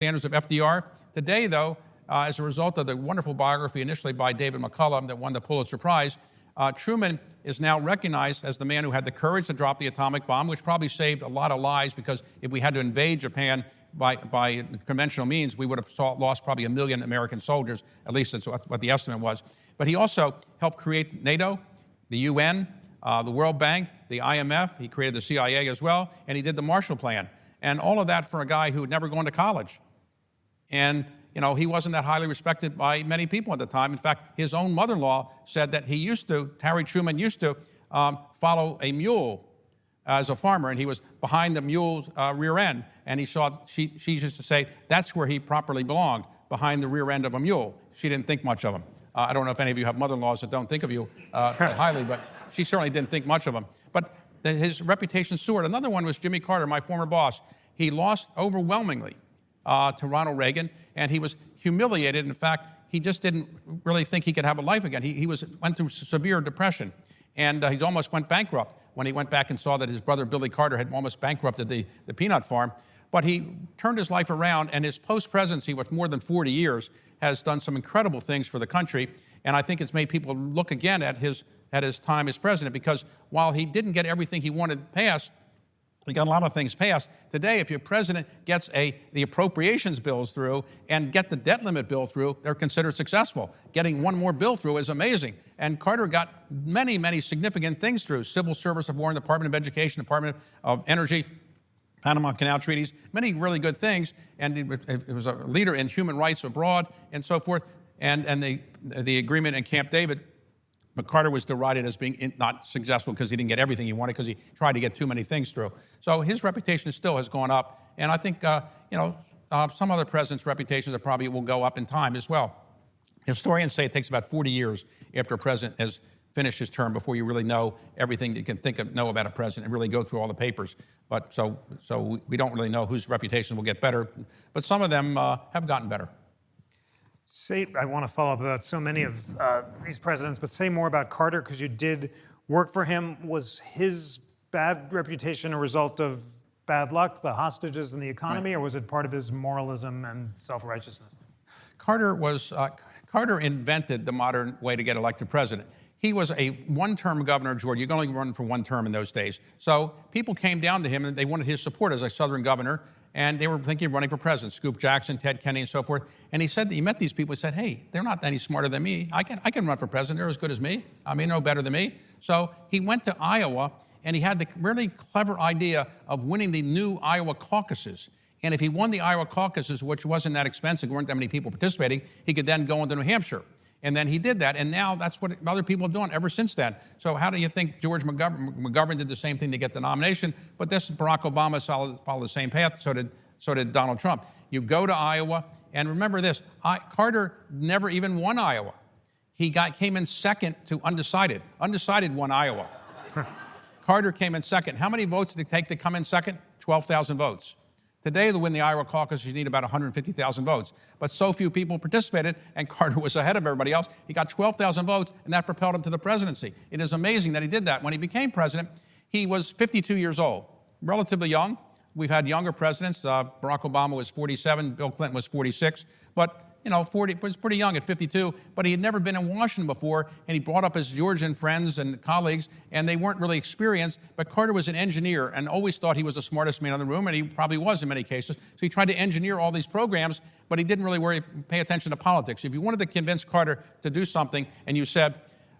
standards of FDR. Today, though, as a result of the wonderful biography initially by David McCullough that won the Pulitzer Prize, Truman is now recognized as the man who had the courage to drop the atomic bomb, which probably saved a lot of lives, because if we had to invade Japan by conventional means, we would have lost probably 1 million American soldiers. At least that's what the estimate was. But he also helped create NATO, the UN, the World Bank, the IMF. He created the CIA as well, and he did the Marshall Plan. And all of that for a guy who had never gone to college. And, you know, he wasn't that highly respected by many people at the time. In fact, his own mother-in-law said that Harry Truman used to follow a mule as a farmer, and he was behind the mule's rear end. And she used to say that's where he properly belonged, behind the rear end of a mule. She didn't think much of him. I don't know if any of you have mother-in-laws that don't think of you highly, but she certainly didn't think much of him. But his reputation soared. Another one was Jimmy Carter, my former boss. He lost overwhelmingly to Ronald Reagan, and he was humiliated. In fact, he just didn't really think he could have a life again. He went through severe depression, and he almost went bankrupt when he went back and saw that his brother Billy Carter had almost bankrupted the peanut farm. But he turned his life around, and his post-presidency, with more than 40 years, has done some incredible things for the country. And I think it's made people look again at his time as president, because while he didn't get everything he wanted passed, he got a lot of things passed. Today, if your president gets the appropriations bills through and get the debt limit bill through, they're considered successful. Getting one more bill through is amazing. And Carter got many, many significant things through: Civil Service Reform, Department of Education, Department of Energy, Panama Canal treaties, many really good things. And it was a leader in human rights abroad and so forth. And the agreement in Camp David, but Carter was derided as being not successful because he didn't get everything he wanted, because he tried to get too many things through. So his reputation still has gone up. And I think, some other presidents' reputations probably will go up in time as well. Historians say it takes about 40 years after a president has finished his term before you really know everything you can know about a president and really go through all the papers. But so we don't really know whose reputation will get better. But some of them have gotten better. I want to follow up about so many of these presidents, but say more about Carter, because you did work for him. Was his bad reputation a result of bad luck, the hostages and the economy, or was it part of his moralism and self-righteousness? Carter invented the modern way to get elected president. He was a one-term governor of Georgia. You could only run for one term in those days. So people came down to him, and they wanted his support as a Southern governor. And they were thinking of running for president: Scoop Jackson, Ted Kennedy, and so forth. And he said that he met these people. He said, hey, they're not any smarter than me. I can run for president. They're as good as me. I mean, no better than me. So he went to Iowa, and he had the really clever idea of winning the new Iowa caucuses. And if he won the Iowa caucuses, which wasn't that expensive, there weren't that many people participating, he could then go into New Hampshire. And then he did that, and now that's what other people have done ever since then. So how do you think George McGovern did the same thing to get the nomination? But this Barack Obama followed the same path. So did Donald Trump. You go to Iowa, and remember this: Carter never even won Iowa. He came in second to undecided. Undecided won Iowa. Carter came in second. How many votes did it take to come in second? 12,000 votes. Today, to win the Iowa caucus, you need about 150,000 votes. But so few people participated, and Carter was ahead of everybody else. He got 12,000 votes, and that propelled him to the presidency. It is amazing that he did that. When he became president, he was 52 years old, relatively young. We've had younger presidents. Barack Obama was 47. Bill Clinton was 46. But 40 was pretty young at 52, but he had never been in Washington before, and he brought up his Georgian friends and colleagues, and they weren't really experienced. But Carter was an engineer and always thought he was the smartest man in the room, and he probably was in many cases. So he tried to engineer all these programs, but he didn't really pay attention to politics. If you wanted to convince Carter to do something, and you said,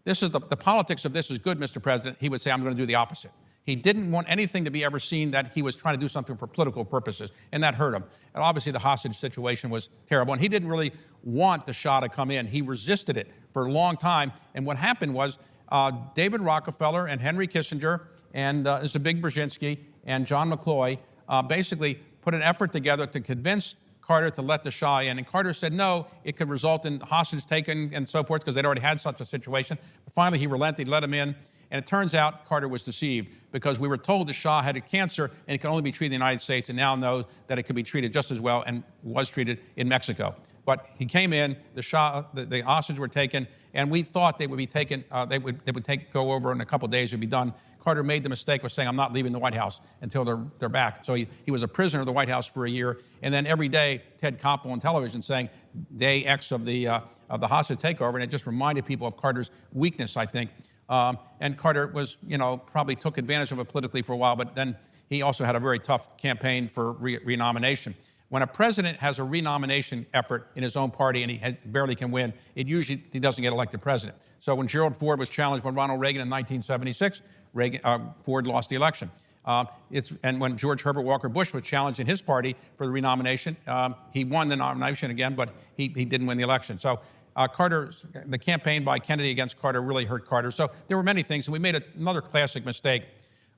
"This is the politics of this is good, Mr. President," he would say, "I'm going to do the opposite." He didn't want anything to be ever seen that he was trying to do something for political purposes, and that hurt him. And obviously, the hostage situation was terrible, and he didn't really want the Shah to come in. He resisted it for a long time, and what happened was David Rockefeller and Henry Kissinger and Zbigniew Brzezinski and John McCloy basically put an effort together to convince Carter to let the Shah in, and Carter said no, it could result in hostage taken and so forth, because they'd already had such a situation. But finally, he relented, let him in. And it turns out Carter was deceived, because we were told the Shah had a cancer and it could only be treated in the United States, and now know that it could be treated just as well and was treated in Mexico. But he came in, the Shah, the hostages were taken, and we thought they would be taken, go over in a couple of days, it would be done. Carter made the mistake of saying, I'm not leaving the White House until they're back. So he was a prisoner of the White House for a year. And then every day, Ted Koppel on television saying, day X of the hostage takeover. And it just reminded people of Carter's weakness, I think. And Carter was, probably took advantage of it politically for a while, but then he also had a very tough campaign for renomination. When a president has a renomination effort in his own party and he barely can win, he doesn't get elected president. So when Gerald Ford was challenged by Ronald Reagan in 1976, Ford lost the election. And when George Herbert Walker Bush was challenged in his party for the renomination, he won the nomination again, but he didn't win the election. So the campaign by Kennedy against Carter really hurt Carter. So there were many things, and we made another classic mistake.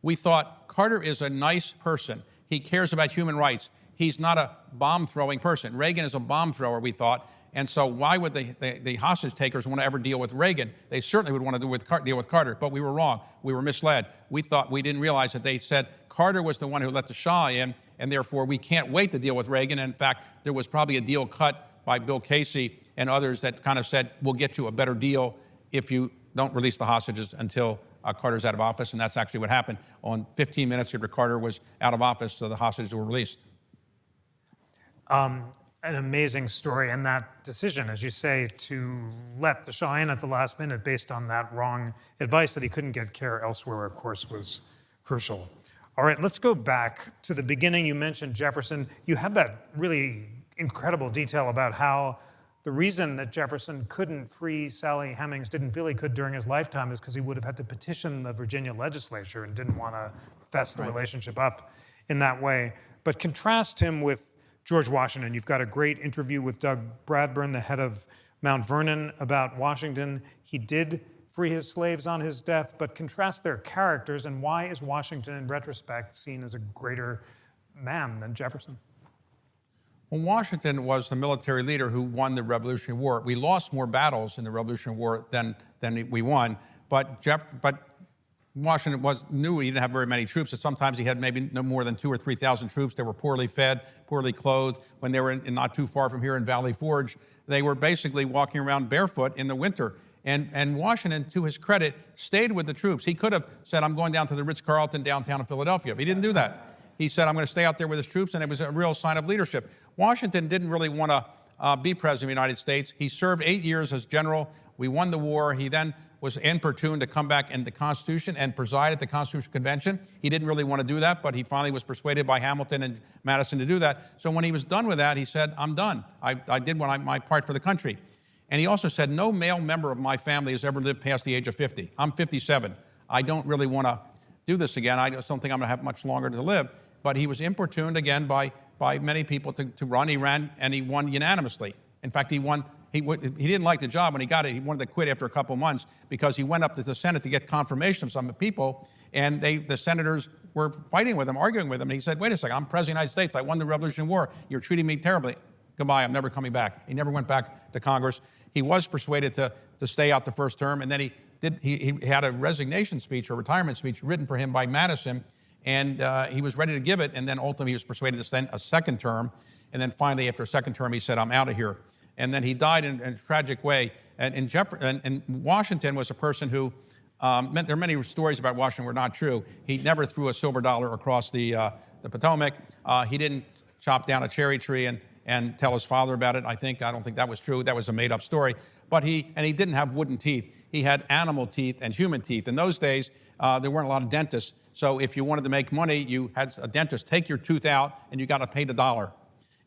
We thought Carter is a nice person. He cares about human rights. He's not a bomb-throwing person. Reagan is a bomb thrower, we thought. And so why would the hostage takers want to ever deal with Reagan? They certainly would want to deal with Carter, but we were wrong. We were misled. We didn't realize that they said Carter was the one who let the Shah in, and therefore we can't wait to deal with Reagan. And in fact, there was probably a deal cut by Bill Casey and others that kind of said, we'll get you a better deal if you don't release the hostages until Carter's out of office. And that's actually what happened. On 15 minutes after Carter was out of office, so the hostages were released. An amazing story, and that decision, as you say, to let the Shah in at the last minute based on that wrong advice that he couldn't get care elsewhere, of course, was crucial. All right, let's go back to the beginning. You mentioned Jefferson. You have that really incredible detail about how the reason that Jefferson couldn't free Sally Hemings, didn't feel he could during his lifetime, is because he would have had to petition the Virginia legislature and didn't want to fess the relationship up in that way. But contrast him with George Washington. You've got a great interview with Doug Bradburn, the head of Mount Vernon, about Washington. He did free his slaves on his death, but contrast their characters, and why is Washington, in retrospect, seen as a greater man than Jefferson? Well, Washington was the military leader who won the Revolutionary War. We lost more battles in the Revolutionary War than we won, but Washington knew he didn't have very many troops, and sometimes he had maybe no more than 2,000 or 3,000 troops. They were poorly fed, poorly clothed. When they were not too far from here in Valley Forge, they were basically walking around barefoot in the winter. And Washington, to his credit, stayed with the troops. He could have said, I'm going down to the Ritz-Carlton downtown in Philadelphia. He didn't do that. He said, I'm going to stay out there with his troops, and it was a real sign of leadership. Washington didn't really want to be president of the United States. He served 8 years as general. We won the war. He then was importuned to come back in the Constitution and preside at the Constitutional Convention. He didn't really want to do that, but he finally was persuaded by Hamilton and Madison to do that. So when he was done with that, he said, I'm done. I did my part for the country. And he also said, no male member of my family has ever lived past the age of 50. I'm 57. I don't really want to do this again. I just don't think I'm going to have much longer to live. But he was importuned again by many people to run. He ran, and he won unanimously. In fact, he won. He didn't like the job when he got it. He wanted to quit after a couple of months because he went up to the Senate to get confirmation of some people, and the senators were fighting with him, arguing with him. And he said, wait a second, I'm President of the United States. I won the Revolutionary War. You're treating me terribly. Goodbye, I'm never coming back. He never went back to Congress. He was persuaded to stay out the first term, and then he had a resignation speech or retirement speech written for him by Madison, and he was ready to give it, and then ultimately he was persuaded to stand a second term, and then finally after a second term he said, I'm out of here. And then he died in a tragic way. And Washington was a person who, there are many stories about Washington were not true. He never threw a silver dollar across the Potomac. He didn't chop down a cherry tree and tell his father about it. I don't think that was true. That was a made-up story. But he didn't have wooden teeth. He had animal teeth and human teeth. In those days, there weren't a lot of dentists. So if you wanted to make money, you had a dentist take your tooth out, and you got to pay the dollar.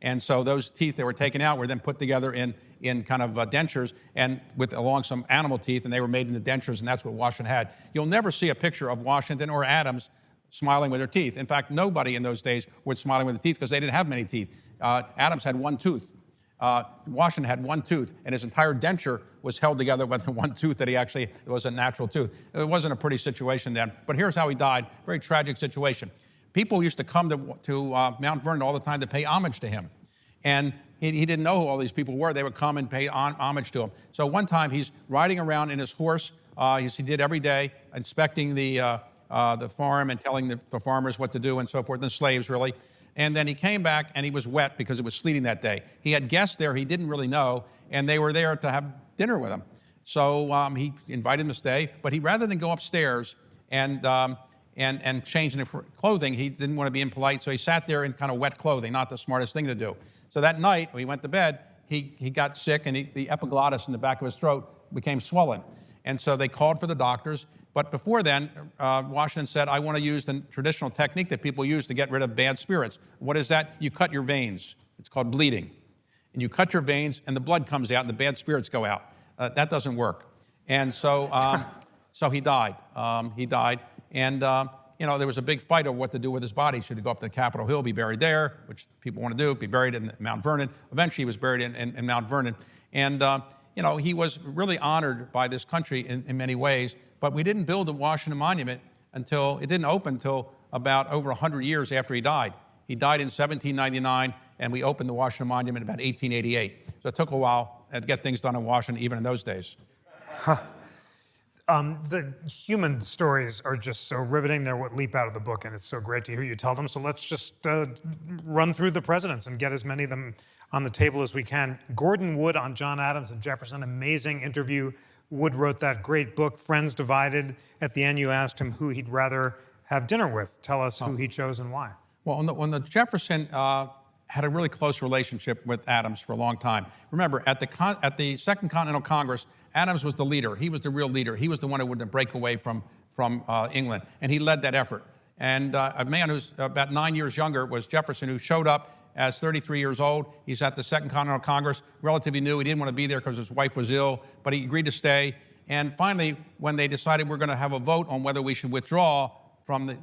And so those teeth that were taken out were then put together in kind of dentures and along some animal teeth, and they were made into dentures, and that's what Washington had. You'll never see a picture of Washington or Adams smiling with their teeth. In fact, nobody in those days was smiling with their teeth because they didn't have many teeth. Adams had one tooth. Washington had one tooth, and his entire denture was held together with the one tooth that it was a natural tooth. It wasn't a pretty situation then, but here's how he died. Very tragic situation. People used to come to Mount Vernon all the time to pay homage to him. And he didn't know who all these people were. They would come and pay homage to him. So one time he's riding around in his horse, as he did every day, inspecting the farm and telling the farmers what to do and so forth, the slaves really. And then he came back and he was wet because it was sleeting that day. He had guests there he didn't really know, and they were there to have dinner with him. So he invited them to stay, but rather than go upstairs and and changing it for clothing. He didn't want to be impolite, so he sat there in kind of wet clothing, not the smartest thing to do. So that night, when he went to bed, he got sick, and the epiglottis in the back of his throat became swollen. And so they called for the doctors. But before then, Washington said, I want to use the traditional technique that people use to get rid of bad spirits. What is that? You cut your veins. It's called bleeding. And you cut your veins, and the blood comes out, and the bad spirits go out. That doesn't work. And so, so he died. And there was a big fight over what to do with his body. Should he go up to Capitol Hill, be buried there, which people want to do, be buried in Mount Vernon. Eventually, he was buried in Mount Vernon. And, he was really honored by this country in many ways. But we didn't build the Washington Monument it didn't open until about over 100 years after he died. He died in 1799, and we opened the Washington Monument in about 1888. So it took a while to get things done in Washington, even in those days. The human stories are just so riveting. They're what leap out of the book, and it's so great to hear you tell them. So let's just run through the presidents and get as many of them on the table as we can. Gordon Wood on John Adams and Jefferson, amazing interview. Wood wrote that great book, Friends Divided. At the end, you asked him who he'd rather have dinner with. Tell us who he chose and why. Well, when the Jefferson had a really close relationship with Adams for a long time. Remember, at the Second Continental Congress, Adams was the leader. He was the real leader. He was the one who wouldn't break away from England, and he led that effort. And a man who's about 9 years younger was Jefferson, who showed up as 33 years old. He's at the Second Continental Congress, relatively new. He didn't want to be there because his wife was ill, but he agreed to stay. And finally, when they decided we're going to have a vote on whether we should withdraw from the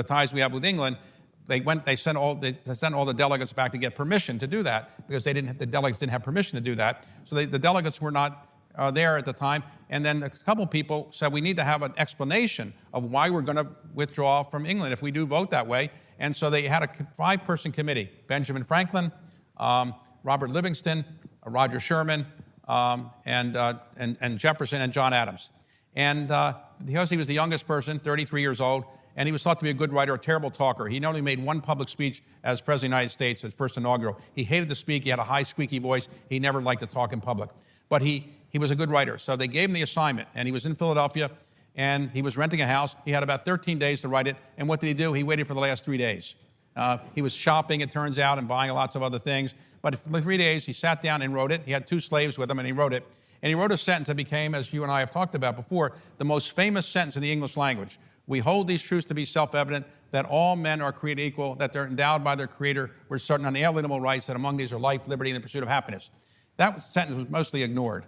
ties we have with England, they sent all the delegates back to get permission to do that, because the delegates didn't have permission to do that. So the delegates were not there at the time. And then a couple people said we need to have an explanation of why we're going to withdraw from England if we do vote that way. And so they had a 5-person committee: Benjamin Franklin, Robert Livingston, Roger Sherman, and Jefferson and John Adams. And because he was the youngest person, 33 years old, and he was thought to be a good writer, a terrible talker. He only made one public speech as President of the United States, his first inaugural. He hated to speak. He had a high, squeaky voice. He never liked to talk in public. But he was a good writer. So they gave him the assignment, and he was in Philadelphia, and he was renting a house. He had about 13 days to write it. And what did he do? He waited for the last 3 days. He was shopping, it turns out, and buying lots of other things. But for 3 days, he sat down and wrote it. He had 2 slaves with him, and he wrote it. And he wrote a sentence that became, as you and I have talked about before, the most famous sentence in the English language. We hold these truths to be self-evident, that all men are created equal, that they're endowed by their Creator with certain unalienable rights, that among these are life, liberty, and the pursuit of happiness. That sentence was mostly ignored.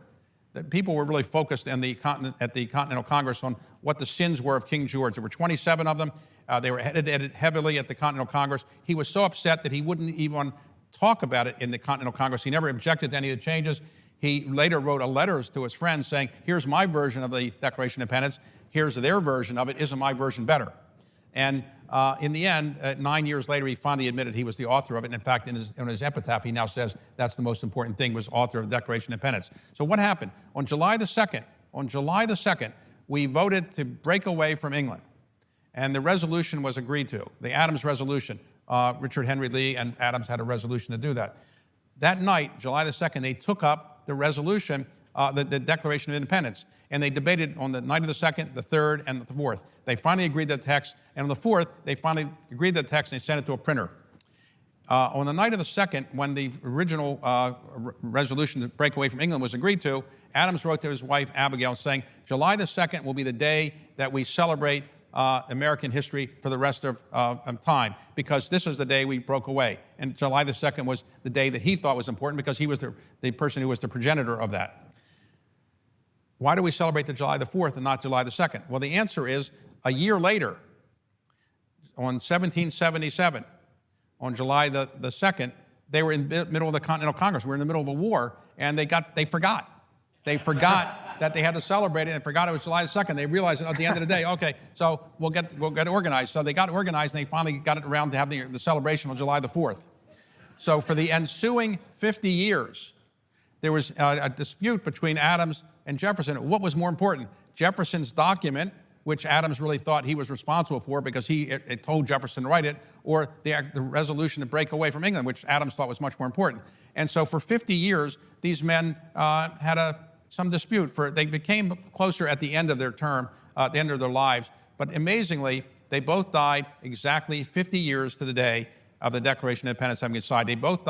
That people were really focused at the Continental Congress on what the sins were of King George. There were 27 of them. They were edited heavily at the Continental Congress. He was so upset that he wouldn't even talk about it in the Continental Congress. He never objected to any of the changes. He later wrote letters to his friends saying, here's my version of the Declaration of Independence. Here's their version of it. Isn't my version better? And in the end, 9 years later, he finally admitted he was the author of it. And in fact, in his epitaph, he now says that's the most important thing, was author of the Declaration of Independence. So what happened? On July the 2nd, we voted to break away from England. And the resolution was agreed to, the Adams Resolution. Richard Henry Lee and Adams had a resolution to do that. That night, July the 2nd, they took up the resolution, the Declaration of Independence. And they debated on the night of the 2nd, the 3rd, and the 4th. They finally agreed to the text. And on the 4th, they finally agreed to the text and they sent it to a printer. On the night of the 2nd, when the original resolution to break away from England was agreed to, Adams wrote to his wife, Abigail, saying, July the 2nd will be the day that we celebrate American history for the rest of time, because this is the day we broke away. And July the 2nd was the day that he thought was important because he was the person who was the progenitor of that. Why do we celebrate the July the 4th and not July the 2nd? Well, the answer is a year later, on 1777, on July the 2nd, they were in the middle of the Continental Congress. We were in the middle of a war, and they forgot. They forgot that they had to celebrate it and forgot it was July the 2nd. They realized at the end of the day, okay, so we'll get organized. So they got organized, and they finally got it around to have the celebration on July the 4th. So for the ensuing 50 years, there was a dispute between Adams and Jefferson. What was more important? Jefferson's document, which Adams really thought he was responsible for because it told Jefferson to write it, or the resolution to break away from England, which Adams thought was much more important. And so for 50 years, these men had some dispute. They became closer at the end of their term at the end of their lives. But amazingly, they both died exactly 50 years to the day of the Declaration of Independence having been signed. They both